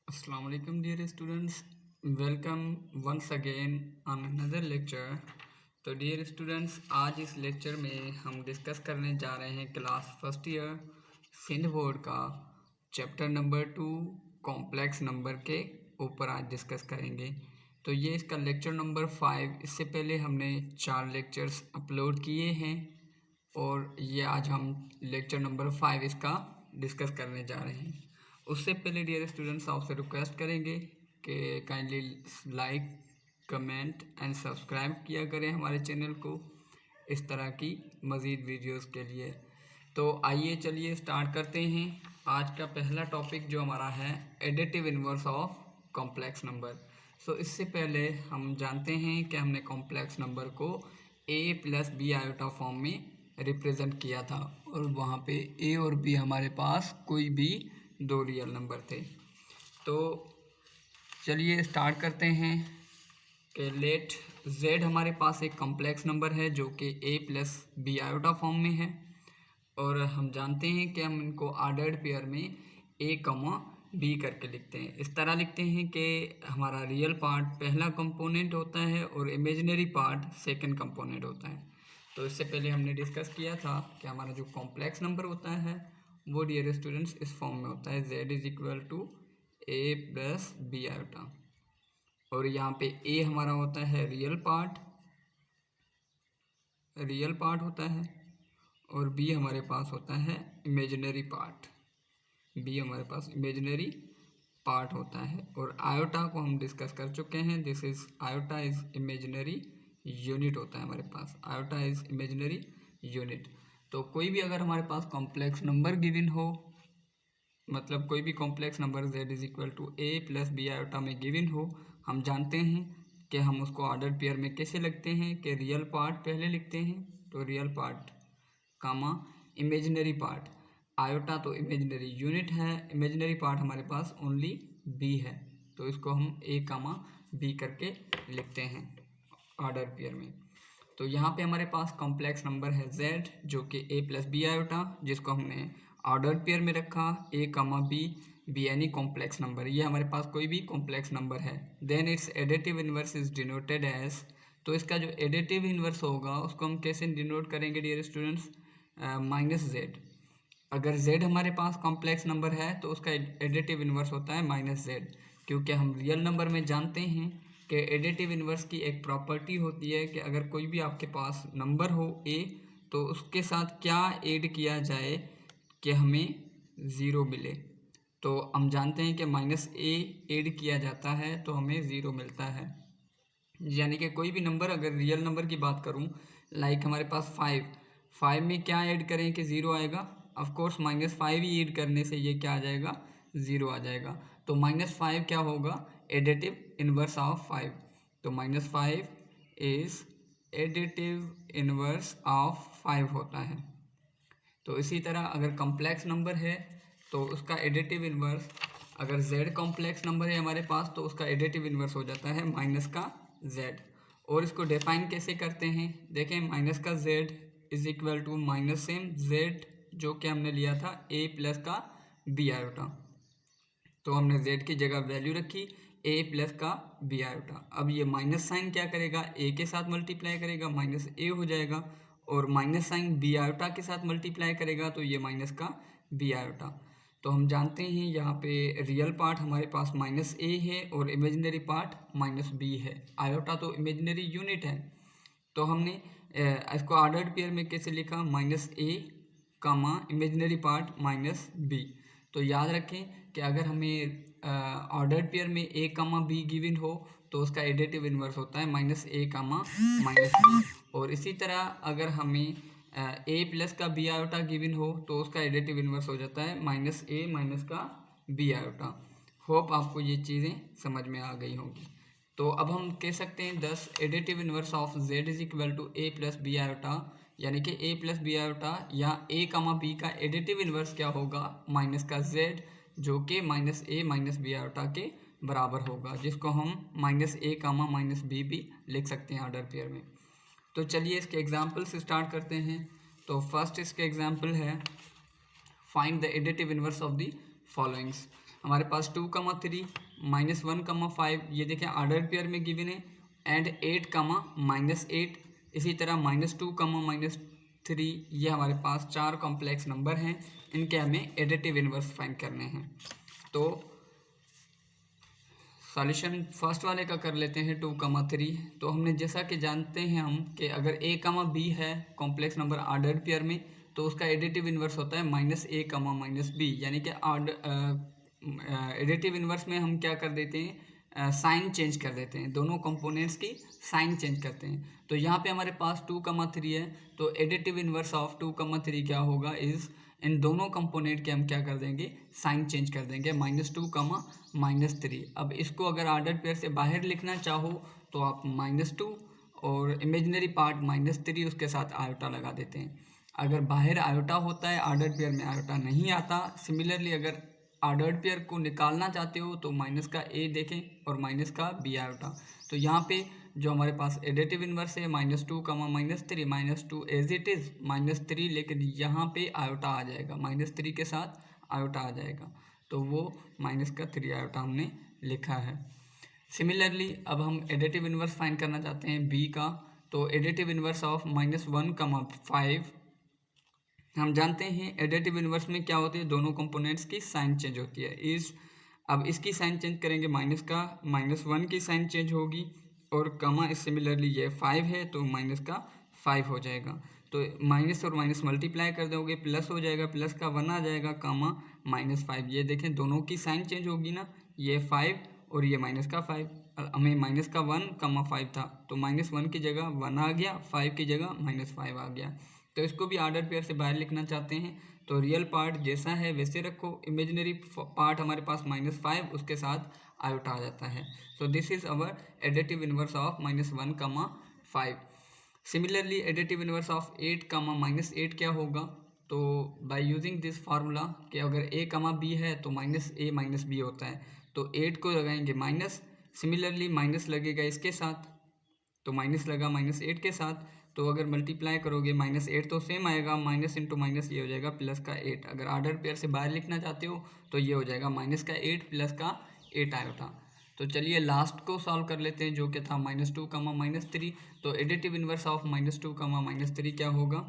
Assalamu alaikum dear students, welcome once again on another lecture। तो dear students, आज इस lecture में हम डिस्कस करने जा रहे हैं class first year Sindh board का चैप्टर नंबर 2 कॉम्प्लेक्स नंबर के ऊपर आज डिस्कस करेंगे। तो ये इसका लेक्चर नंबर 5। इससे पहले हमने 4 लेक्चर्स अपलोड किए हैं और ये आज हम लेक्चर नंबर 5 इसका डिस्कस करने जा रहे हैं। उससे पहले डियर स्टूडेंट्स आपसे रिक्वेस्ट करेंगे कि kindly like, comment and subscribe किया करें हमारे चैनल को इस तरह की मज़ीद वीडियोस के लिए। तो आइए चलिए स्टार्ट करते हैं। आज का पहला टॉपिक जो हमारा है additive inverse of complex number. So इससे पहले हम जानते हैं कि हमने कॉम्प्लेक्स नंबर को a plus B iota form में रिप्रेजेंट किया था और वहाँ पे a और b हमारे पास कोई भी दो रियल नंबर थे। तो चलिए स्टार्ट करते हैं कि लेट z हमारे पास एक कॉम्प्लेक्स नंबर है जो कि a plus B iota form में है और हम जानते हैं कि हम इनको ऑर्डर्ड पेयर में a कमा b करके लिखते हैं। इस तरह लिखते हैं कि हमारा रियल पार्ट पहला कंपोनेंट होता है और इमेजिनरी पार्ट सेकंड कंपोनेंट होता है। तो इससे पहले हमने डिस्कस किया था कि हमारा जो कॉम्प्लेक्स नंबर होता है वो डियर स्टूडेंट्स इस फॉर्म में होता है z is equal to a plus B iota और यहाँ पे a हमारा होता है रियल पार्ट होता है और b हमारे पास होता है इमेजिनरी पार्ट होता है। और आयोटा को हम डिस्कस कर चुके हैं। This is iota is imaginary unit होता है हमारे पास। Iota is imaginary unit. तो कोई भी अगर हमारे पास कॉम्प्लेक्स नंबर गिवन हो, मतलब कोई भी complex number z is equal to a plus B iota में गिवन हो, हम जानते हैं कि हम उसको ऑर्डर पेयर में कैसे लिखते हैं कि रियल पार्ट पहले लिखते हैं। तो रियल पार्ट कामा इमेजिनरी पार्ट, आयोटा तो इमेजिनरी यूनिट है, इमेजिनरी पार्ट हमारे पास ओनली b है, तो इसको हम a कामा b करके लिखते हैं ऑर्डर पेयर में। तो यहाँ पे हमारे पास कॉम्प्लेक्स नंबर है z जो कि a प्लस बी आयोटा, जिसको हमने ऑर्डर्ड पेयर में रखा a comma b any complex number. ये हमारे पास कोई भी कॉम्प्लेक्स नंबर है। Then its additive inverse is denoted as, तो इसका जो एडिटिव इन्वर्स होगा उसको हम कैसे डिनोट करेंगे डियर स्टूडेंट्स, माइनस z। अगर z हमारे पास कॉम्प्लेक्स नंबर है तो उसका एडिटिव इन्वर्स होता है माइनस z, क्योंकि हम रियल नंबर में जानते हैं कि एडिटिव इन्वर्स की एक प्रॉपर्टी होती है कि अगर कोई भी आपके पास नंबर हो a तो उसके साथ क्या ऐड किया जाए कि हमें ज़ीरो मिले। तो हम जानते हैं कि माइनस a ऐड किया जाता है तो हमें ज़ीरो मिलता है। यानी कि कोई भी नंबर, अगर रियल नंबर की बात करूं लाइक हमारे पास 5 में क्या ऐड करें कि ज़ीरो आएगा, ऑफ कोर्स -5 ही ऐड करने से ये क्या आ जाएगा, ज़ीरो आ जाएगा। तो -5 क्या होगा, एडिटिव इन्वर्स ऑफ 5। तो -5 इज़ एडिटिव इन्वर्स ऑफ 5 होता है। तो इसी तरह अगर कॉम्प्लेक्स नंबर है तो उसका एडिटिव इन्वर्स, अगर z कॉम्प्लेक्स नंबर है हमारे पास तो उसका एडिटिव इन्वर्स हो जाता है माइनस का z। और इसको डिफाइन कैसे करते हैं, देखें माइनस का z is equal to minus same z जो कि हमने लिया था a प्लस का b आयोटा। तो हमने z की जगह वैल्यू रखी a प्लस का b आयोटा। अब ये माइनस साइन क्या करेगा, a के साथ मल्टीप्लाई करेगा, माइनस a हो जाएगा, और माइनस साइन बी आयोटा के साथ मल्टीप्लाई करेगा तो ये माइनस का बी आयोटा। तो हम जानते हैं यहाँ पे रियल पार्ट हमारे पास माइनस ए है और इमेजिनरी पार्ट माइनस बी है। आयोटा तो इमेजिनरी यूनिट है। तो हमने इसको ऑर्डर्ड पेयर में कैसे लिखा, माइनस ए कामा इमेजिनरी पार्ट माइनस बी। तो याद रखें कि अगर हमें ऑर्डर्ड पेयर में ए कामा बी गिवन हो तो उसका एडिटिव इन्वर्स होता है माइनस ए कामा माइनस बी। और इसी तरह अगर हमें ए प्लस का बी आयोटा गिवन हो तो उसका एडिटिव इन्वर्स हो जाता है माइनस ए माइनस का बी आयोटा। होप आपको ये चीज़ें समझ में आ गई होंगी। तो अब हम कह सकते हैं 10 additive inverse of z is equal to A plus B iota, यानी कि a प्लस बी आयोटा या a कामा बी का एडिटिव इन्वर्स क्या होगा, माइनस का z जो कि minus a minus B iota के बराबर होगा, जिसको हम minus a comma minus B भी लिख सकते हैं ऑर्डर पेयर में। तो चलिए इसके एग्जाम्पल से स्टार्ट करते हैं। तो फर्स्ट इसके एग्जाम्पल है find the additive inverse of the followings. हमारे पास 2,3 -1,5 ये देखें ऑर्डर पेयर में गिवन है, एंड 8, -8, इसी तरह -2, -3 ये हमारे पास 4 कॉम्प्लेक्स नंबर हैं, इनके हमें एडिटिव इनवर्स फाइंड करने हैं। तो सॉल्यूशन फर्स्ट वाले का कर लेते हैं 2,3। तो हमने जैसा कि जानते हैं हम कि अगर a, b है कॉम्प्लेक्स नंबर ऑर्डर्ड पेयर में, तो उसका एडिटिव इन्वर्स होता है -a, -b, यानी कि एडिटिव इन्वर्स में हम क्या कर देते हैं, साइन चेंज कर देते हैं, दोनों कंपोनेंट्स की साइन चेंज करते हैं। तो यहाँ पे हमारे पास 2,3 है, तो एडिटिव इन्वर्स ऑफ 2,3 क्या होगा इज़, इन दोनों कंपोनेंट के हम क्या कर देंगे, साइन चेंज कर देंगे, -2, -3। अब इसको अगर ऑर्डर पेयर से बाहर लिखना चाहो तो आप -2 और इमेजिनरी पार्ट -3 उसके साथ आयोटा लगा देते हैं। अगर बाहर आयोटा होता है, ऑर्डर पेयर में आयोटा नहीं आता। सिमिलरली अगर ऑर्डर्ड पेयर को निकालना चाहते हो तो माइनस का a देखें और माइनस का b आयोटा। तो यहाँ पे जो हमारे पास एडिटिव इन्वर्स है -2, -3, -2 एज इट इज़ -3, लेकिन यहाँ पे आयोटा आ जाएगा, -3 के साथ आयोटा आ जाएगा, तो वो -3 आयोटा हमने लिखा है। सिमिलरली अब हम एडिटिव इन्वर्स फाइंड करना चाहते हैं b का। तो एडिटिव इन्वर्स ऑफ -1,5, हम जानते हैं एडिटिव इन्वर्स में क्या होती है, दोनों कंपोनेंट्स की साइन चेंज होती है। अब इसकी साइन चेंज करेंगे, -1 की साइन चेंज होगी, और कमा इस सिमिलरली ये 5 है तो -5 हो जाएगा। तो माइनस और माइनस मल्टीप्लाई कर दोगे, प्लस हो जाएगा, प्लस का 1 आ जाएगा, -5। ये देखें दोनों की साइन चेंज होगी ना, ये 5 और ये -5। हमें -1,5 था, तो -1 की जगह 1 आ गया, 5 की जगह -5 आ गया। तो इसको भी ऑर्डर पेयर से बाहर लिखना चाहते हैं तो रियल पार्ट जैसा है वैसे रखो, इमेजिनरी पार्ट हमारे पास -5 उसके साथ आयोटा आ जाता है। So this is our additive inverse of -1,5। Similarly additive inverse of 8, -8 क्या होगा, तो बाय यूजिंग दिस फार्मूला कि अगर a, b है तो -a -b होता है, तो 8 को लगाएंगे माइनस, सिमिलरली माइनस लगेगा इसके साथ, तो माइनस लगा -8 के साथ, तो अगर मल्टीप्लाई करोगे -8 तो सेम आएगा, माइनस इंटू माइनस ये हो जाएगा +8। अगर ऑर्डर पेयर से बाहर लिखना चाहते हो तो ये हो जाएगा -8 +8 आयोटा। तो चलिए लास्ट को सॉल्व कर लेते हैं जो कि था -2, -3। तो एडिटिव इन्वर्स ऑफ -2, -3 क्या होगा,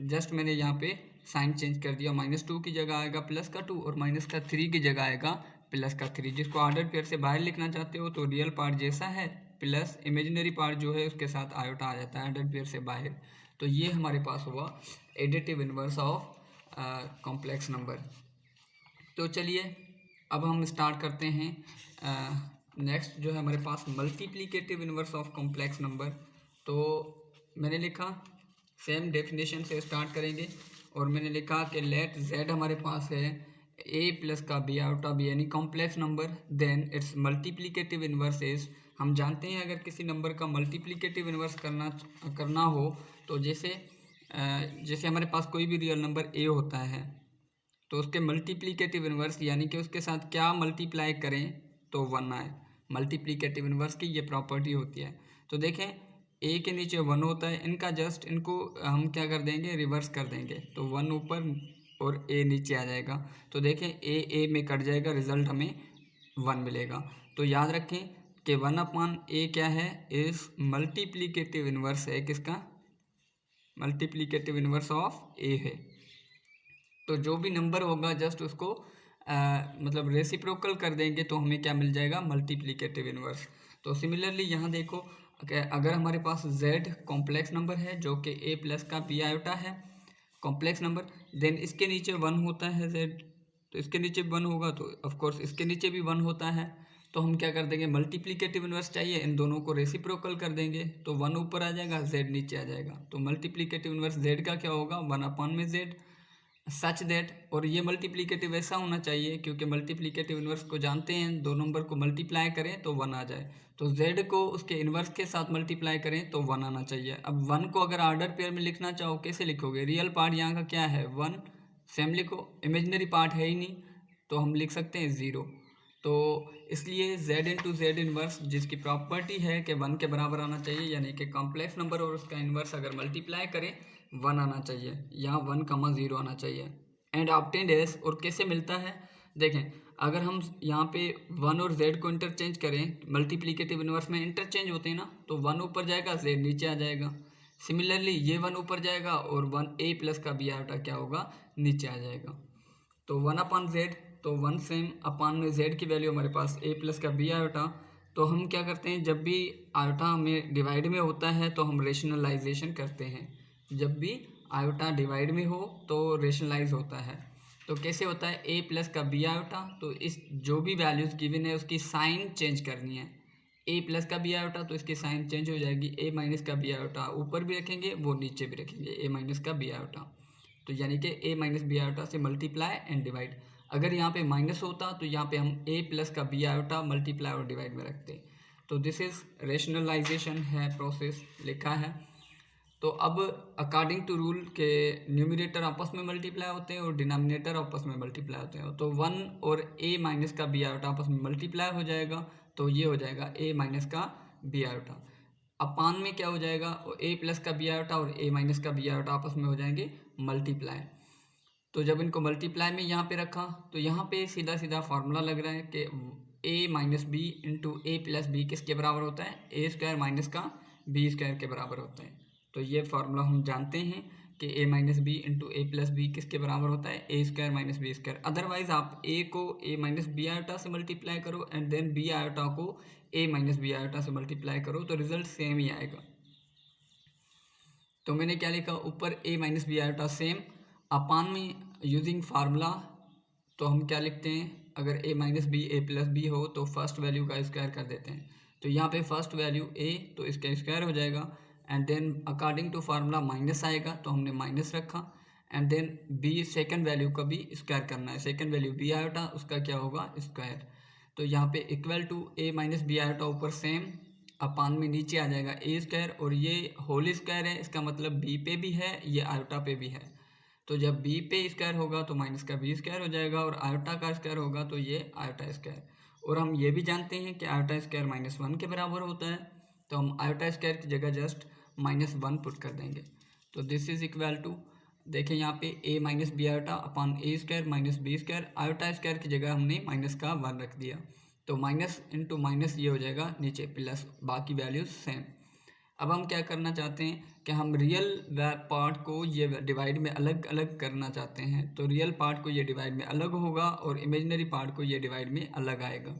जस्ट मैंने यहाँ पे साइन चेंज कर दिया, -2 की जगह आएगा +2 और -3 की जगह आएगा +3। जिसको ऑर्डर पेयर से बाहर लिखना चाहते हो तो रियल पार्ट जैसा है प्लस इमेजिनरी पार्ट जो है उसके साथ आयोटा आ जाता है ऑर्डर पेयर से बाहर। तो ये हमारे पास हुआ additive inverse of complex number. तो चलिए अब हम स्टार्ट करते हैं नेक्स्ट जो है हमारे पास multiplicative inverse of complex number. तो मैंने लिखा सेम डेफिनेशन से स्टार्ट करेंगे और मैंने लिखा कि लेट z हमारे पास है a प्लस का b आउट ऑफ b यानी complex number, then its multiplicative inverse is, हम जानते हैं अगर किसी नंबर का मल्टीप्लिकेटिव इन्वर्स करना हो तो जैसे हमारे पास कोई भी रियल नंबर a होता है तो उसके मल्टीप्लिकेटिव इन्वर्स यानी कि उसके साथ क्या मल्टीप्लाई करें तो 1 आए। मल्टीप्लिकेटिव इन्वर्स की ये प्रॉपर्टी होती है। तो देखें a के नीचे 1 होता है, इनको हम क्या कर देंगे, रिवर्स कर देंगे, तो 1 ऊपर और a नीचे आ जाएगा। तो देखें a में कट जाएगा, रिजल्ट हमें 1 मिलेगा। तो याद रखें कि 1/a क्या है, इस मल्टीप्लिकेटिव इन्वर्स है, किसका, मल्टीप्लिकेटिव इन्वर्स ऑफ a है। तो जो भी नंबर होगा जस्ट उसको मतलब रेसिप्रोकल कर देंगे तो हमें क्या मिल जाएगा, मल्टीप्लिकेटिव इन्वर्स। तो सिमिलरली यहाँ देखो अगर हमारे पास z कॉम्प्लेक्स नंबर है जो कि a प्लस का b आयोटा है कॉम्प्लेक्स नंबर, देन इसके नीचे 1 होता है z, तो इसके नीचे 1 होगा तो ऑफकोर्स इसके नीचे भी 1 होता है। तो हम क्या कर देंगे, मल्टीप्लिकेटिव इन्वर्स चाहिए, इन दोनों को रेसिप्रोकल कर देंगे तो 1 ऊपर आ जाएगा, z नीचे आ जाएगा। तो मल्टीप्लिकेटिव इन्वर्स z का क्या होगा, 1/z सच दैट, और ये मल्टीप्लिकेटिव ऐसा होना चाहिए क्योंकि मल्टीप्लिकेटिव इन्वर्स को जानते हैं, दो नंबर को मल्टीप्लाई करें तो 1 आ जाए, तो z को उसके इन्वर्स के साथ मल्टीप्लाई करें तो 1 आना चाहिए। अब 1 को अगर ऑर्डर पेयर में लिखना चाहो कैसे लिखोगे, रियल पार्ट यहाँ का क्या है 1, सेम लिखो, इमेजिनरी पार्ट है ही नहीं तो हम लिख सकते हैं 0। तो इसलिए z इंटू जेड इन्वर्स जिसकी प्रॉपर्टी है कि 1 के बराबर आना चाहिए, यानी कि कॉम्प्लेक्स नंबर और उसका इन्वर्स अगर मल्टीप्लाई करें 1 आना चाहिए, यहाँ 1, 0 आना चाहिए। एंड ऑब्टेन्ड एज, और कैसे मिलता है देखें, अगर हम यहाँ पे 1 और z को इंटरचेंज करें, मल्टीप्लीकेटिव इन्वर्स में इंटरचेंज होते हैं ना, तो 1 ऊपर जाएगा, z नीचे आ जाएगा। सिमिलरली ये 1 ऊपर जाएगा और 1a प्लस का बी आयोटा क्या होगा, नीचे आ जाएगा। तो 1 अपान z, तो 1 सेम अपान में z की वैल्यू हमारे पास a प्लस का बी आयोटा। तो हम क्या करते हैं, जब भी आयोटा हमें डिवाइड में होता है तो हम रेशनलाइजेशन करते हैं। जब भी आयोटा डिवाइड में हो तो रेशनलाइज होता है। तो कैसे होता है, a प्लस का बी आयोटा, तो इस जो भी वैल्यूज गिवन है उसकी साइन चेंज करनी है। a प्लस का बी आयोटा तो इसकी साइन चेंज हो जाएगी, a माइनस का बी आयोटा ऊपर भी रखेंगे, वो नीचे भी रखेंगे, a माइनस का बी आयोटा। तो यानी कि a माइनस बी आयोटा से मल्टीप्लाई एंड डिवाइड। अगर यहाँ पे माइनस होता तो यहाँ पे हम a प्लस का बी आयोटा मल्टीप्लाई और डिवाइड में रखते। तो दिस इज रेशनलाइजेशन है, प्रोसेस लिखा है। तो अब अकॉर्डिंग टू रूल के न्यूमरेटर आपस में मल्टीप्लाई होते हैं और डिनोमिनेटर आपस में मल्टीप्लाई होते हैं। तो 1 और a माइनस का बी आयोटा आपस में मल्टीप्लाई हो जाएगा, तो ये हो जाएगा a माइनस का बी आयोटा। अपान में क्या हो जाएगा, a प्लस का बी आयोटा और a माइनस का बी आयोटा आपस में हो जाएंगे मल्टीप्लाई। तो जब इनको मल्टीप्लाई में यहाँ पे रखा तो यहाँ पे सीधा सीधा फार्मूला लग रहा है कि a minus B into A plus B किसके बराबर होता है, ए स्क्वायर माइनस का बी स्क्वायर के बराबर होता है। तो ये फार्मूला हम जानते हैं कि a minus B into A plus B किसके बराबर होता है, ए square minus B square. Otherwise आप a को a माइनस बी आयोटा से मल्टीप्लाई करो एंड देन बी आयोटा को a माइनस बी आयोटा से मल्टीप्लाई करो तो रिजल्ट सेम ही आएगा। तो मैंने क्या लिखा, ऊपर a minus B iota same, upon में यूजिंग फार्मूला तो हम क्या लिखते हैं, अगर a minus B A plus B हो तो फर्स्ट वैल्यू का स्क्वायर कर देते हैं। तो यहाँ पे फर्स्ट वैल्यू a तो इसका स्क्वायर हो जाएगा and then according to formula minus आएगा तो हमने माइनस रखा and then b second value का भी स्क्वायर करना है। सेकंड वैल्यू b आयोटा उसका क्या होगा, स्क्वायर। तो यहाँ पे equal to a minus B iota ऊपर सेम, अपान में नीचे आ जाएगा ए स्क्वायर और ये होल स्क्वायर है, इसका मतलब b पे भी है, ये आयोटा पे भी है। तो जब b पे स्क्वायर होगा तो माइनस का b स्क्वायर हो जाएगा और आयोटा का स्क्वायर होगा तो ये आयोटा स्क्वायर। और हम ये भी जानते हैं कि आयोटा स्क्वायर -1 के बराबर होता है, तो हम आयोटा स्क्वायर की जगह जस्ट -1 पुट कर देंगे। तो दिस इज इक्वल टू, देखें यहाँ पे a minus B iota upon A square minus B square, iota square की जगह हमने -1 रख दिया। तो माइनस इंटू माइनस ये हो जाएगा नीचे प्लस, बाकी वैल्यूज सेम। अब हम क्या करना चाहते हैं कि हम रियल पार्ट को ये डिवाइड में अलग अलग करना चाहते हैं। तो रियल पार्ट को ये डिवाइड में अलग होगा और इमेजिनरी पार्ट को ये डिवाइड में अलग आएगा।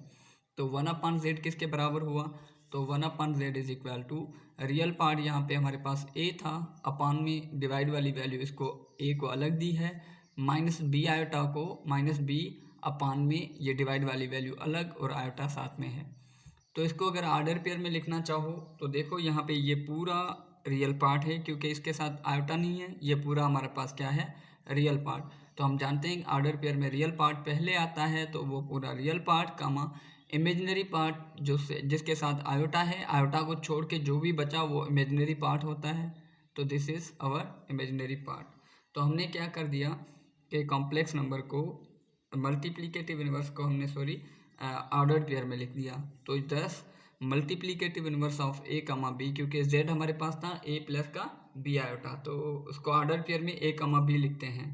तो 1 अपान जेड किसके बराबर हुआ, तो 1 upon z is equal to, real part यहाँ पे हमारे पास a था, अपान में डिवाइड वाली वैल्यू इसको a को अलग दी है, माइनस बी आयोटा को माइनस बी अपान में ये डिवाइड वाली वैल्यू अलग और आयोटा साथ में है। तो इसको अगर ऑर्डर पेयर में लिखना चाहो तो देखो यहाँ पे ये पूरा रियल पार्ट है, क्योंकि इसके साथ आयोटा नहीं है, ये पूरा हमारे पास क्या है, रियल पार्ट। तो हम जानते हैं ऑर्डर पेयर में रियल पार्ट पहले आता है, तो वो पूरा रियल पार्ट कामा इमेजिनरी पार्ट जो जिसके साथ आयोटा है, आयोटा को छोड़ के जो भी बचा वो इमेजिनरी पार्ट होता है। तो this is our imaginary part. तो हमने क्या कर दिया कि कॉम्प्लेक्स नंबर को, मल्टीप्लिकेटिव इनवर्स को हमने ऑर्डर पेयर में लिख दिया। तो 10 multiplicative inverse of a comma B, क्योंकि z हमारे पास था a प्लस का b आयोटा, तो उसको ऑर्डर पेयर में a कमा बी लिखते हैं।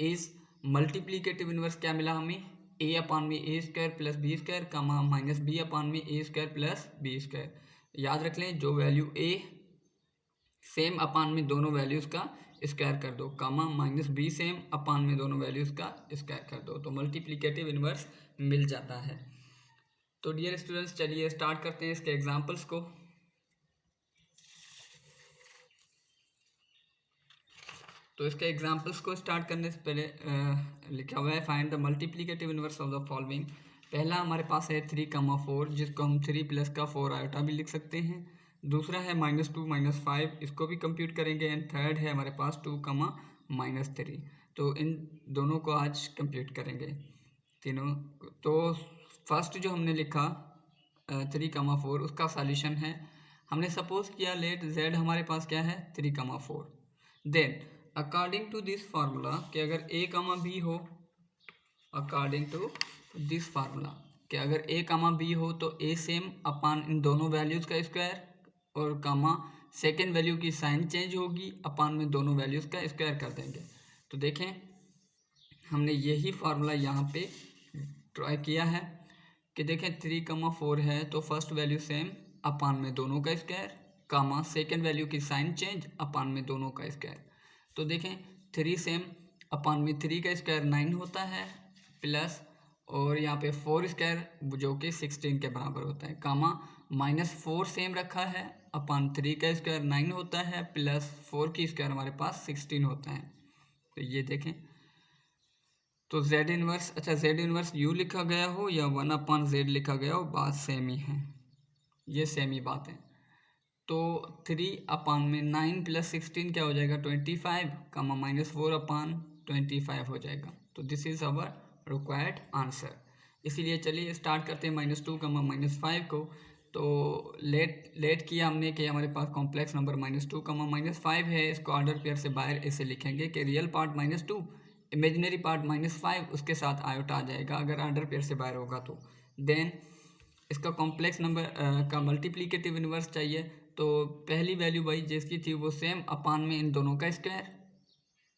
इस मल्टीप्लिकेटिव इनवर्स क्या मिला हमें, a अपान में a square plus b square comma minus b upon में a square plus b square. याद रख लें, जो वैल्यू a सेम अपान में दोनों वैल्यूज़ का स्क्वायर कर दो, कामा माइनस बी सेम अपान में दोनों वैल्यूज़ का स्क्वायर कर दो, तो मल्टीप्लिकेटिव इनवर्स मिल जाता है। तो डियर स्टूडेंट्स, चलिए स्टार्ट करते हैं इसके एग्जांपल्स को। तो इसके एग्जांपल्स को स्टार्ट करने से पहले लिखा हुआ है find the multiplicative inverse of the following. पहला हमारे पास है 3,4, जिसको हम 3 प्लस का 4 आयोटा भी लिख सकते हैं। दूसरा है -2 -5, इसको भी कंप्यूट करेंगे। एंड थर्ड है हमारे पास 2, -3। तो इन दोनों को आज कंप्यूट करेंगे तीनों। तो फर्स्ट जो हमने लिखा 3,4, उसका सॉल्यूशन है, हमने सपोज किया लेट z हमारे पास क्या है 3,4। Then according to this formula कि अगर a, b हो, अकॉर्डिंग टू दिस फार्मूला कि अगर a, b हो तो a सेम अपान इन दोनों वैल्यूज़ का स्क्वायर और कामा सेकेंड वैल्यू की साइन चेंज होगी, अपान में दोनों वैल्यूज़ का स्क्वायर कर देंगे। तो देखें हमने यही फार्मूला यहाँ पे ट्राई किया है कि देखें 3,4 है तो फर्स्ट वैल्यू सेम अपान में दोनों का स्क्वायर, कामा सेकेंड वैल्यू की साइन चेंज अपान में दोनों का स्क्वायर। तो देखें 3 सेम अपान में 3 का स्क्वायर 9 होता है, प्लस और यहाँ पे 4 स्क्वायर जो कि 16 के बराबर होता है, कामा -4 सेम रखा है अपान 3 का स्क्वायर 9 होता है, प्लस 4 की स्क्वायर हमारे पास 16 होता है। तो ये देखें तो z इनवर्स, अच्छा z इनवर्स u लिखा गया हो या 1/z लिखा गया हो, बात सेम ही है, ये सेम ही बात है। तो 3 अपान में 9 प्लस 16 क्या हो जाएगा 25, कामा -4/25 हो जाएगा। तो this is our required answer. इसीलिए चलिए स्टार्ट करते हैं -2, -5 को। तो लेट किया हमने कि हमारे पास कॉम्प्लेक्स नंबर -2, -5 है, इसको ऑर्डर पेयर से बाहर ऐसे लिखेंगे कि रियल पार्ट -2, इमेजिनरी पार्ट -5, उसके साथ आयोटा आ जाएगा अगर ऑर्डर पेयर से बाहर होगा तो। देन इसका कॉम्प्लेक्स नंबर का मल्टीप्लिकेटिव इन्वर्स चाहिए। तो पहली वैल्यू भाई जिसकी थी वो सेम अपान में इन दोनों का स्क्वायर,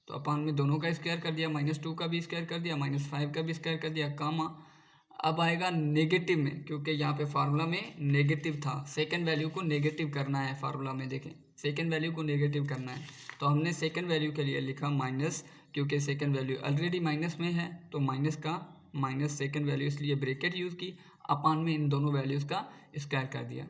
तो अपान में दोनों का स्क्वायर कर दिया, -2 का भी स्क्वायर कर दिया, -5 का भी स्क्वायर कर दिया, कामा अब आएगा नेगेटिव में, क्योंकि यहाँ पे फार्मूला में नेगेटिव था, सेकंड वैल्यू को नेगेटिव करना है फार्मूला में, देखें सेकंड वैल्यू को नेगेटिव करना है। तो हमने सेकंड वैल्यू के लिए लिखा माइनस, क्योंकि सेकंड वैल्यू ऑलरेडी माइनस में है तो माइनस का माइनस सेकंड वैल्यू, इसलिए ब्रैकेट यूज़ की, अपान में इन दोनों वैल्यूज़ का स्क्वायर कर दिया।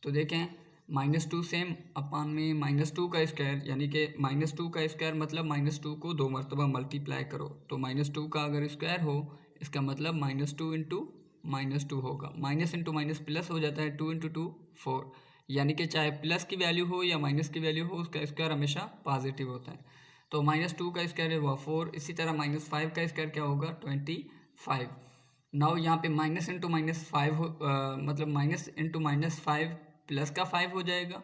तो देखें -2 सेम अपान में -2 का स्क्वायर, यानी कि -2 का स्क्वायर मतलब -2 को 2 मरतबा मल्टीप्लाई करो, तो -2 का अगर स्क्वायर हो इसका मतलब -2 इंटू -2 होगा, माइनस इंटू माइनस प्लस हो जाता है, 2 इंटू 2 4, यानी कि चाहे प्लस की वैल्यू हो या माइनस की वैल्यू हो उसका स्क्वायर हमेशा पॉजिटिव होता है। तो -2 का स्क्वायर हुआ 4, इसी तरह -5 का स्क्वायर क्या होगा 25। नाउ यहाँ पे माइनस इंटू -5 मतलब माइनस इंटू -5 प्लस का 5 हो जाएगा,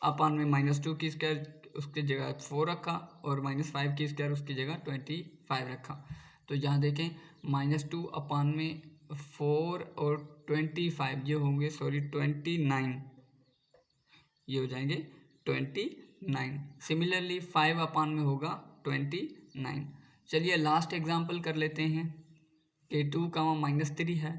अपान में -2 की स्क्वायर उसकी जगह 4 रखा और -5 की स्क्वायर उसकी जगह 25 रखा। तो यहाँ देखें -2 अपान में 4 और 25 ये होंगे 29, ये हो जाएंगे 29। सिमिलरली 5 अपान में होगा 29। चलिए लास्ट एग्जांपल कर लेते हैं कि 2, -3 है।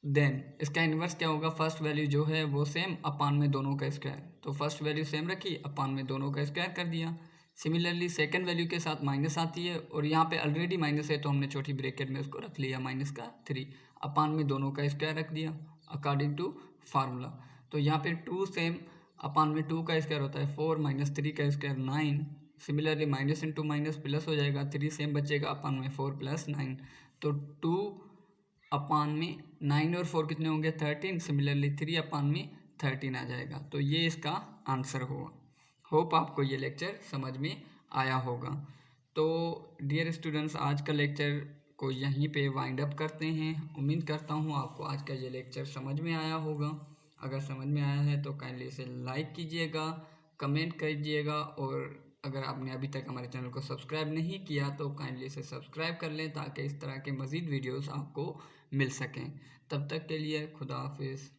देन इसका इन्वर्स क्या होगा, फर्स्ट वैल्यू जो है वो सेम अपान में दोनों का स्क्वायर, तो फर्स्ट वैल्यू सेम रखी अपान में दोनों का स्क्वायर कर दिया। सिमिलरली सेकंड वैल्यू के साथ माइनस आती है और यहाँ पे ऑलरेडी माइनस है तो हमने छोटी ब्रैकेट में उसको रख लिया -3, अपान में दोनों का स्क्वायर रख दिया अकॉर्डिंग टू फार्मूला। तो यहाँ पे 2 सेम अपान में 2 का स्क्वायर होता है 4, -3 का square 9, similarly minus into minus plus हो जाएगा, 3 सेम बचेगा अपान में 4 + 9, तो 2 अपान में 9 और 4 कितने होंगे 13, सिमिलरली 3 अपान में 13 आ जाएगा। तो ये इसका आंसर होगा। होप आपको ये लेक्चर समझ में आया होगा। तो डियर स्टूडेंट्स आज का लेक्चर को यहीं पे वाइंड अप करते हैं। उम्मीद करता हूँ आपको आज का ये लेक्चर समझ में आया होगा। अगर समझ में आया है तो काइंडली इसे लाइक कीजिएगा, कमेंट कीजिएगा, और अगर आपने अभी तक हमारे चैनल को सब्सक्राइब नहीं किया तो काइंडली इसे सब्सक्राइब कर लें ताकि इस तरह के मज़ीद वीडियोस आपको मिल सकें। तब तक के लिए खुदा हाफिज़।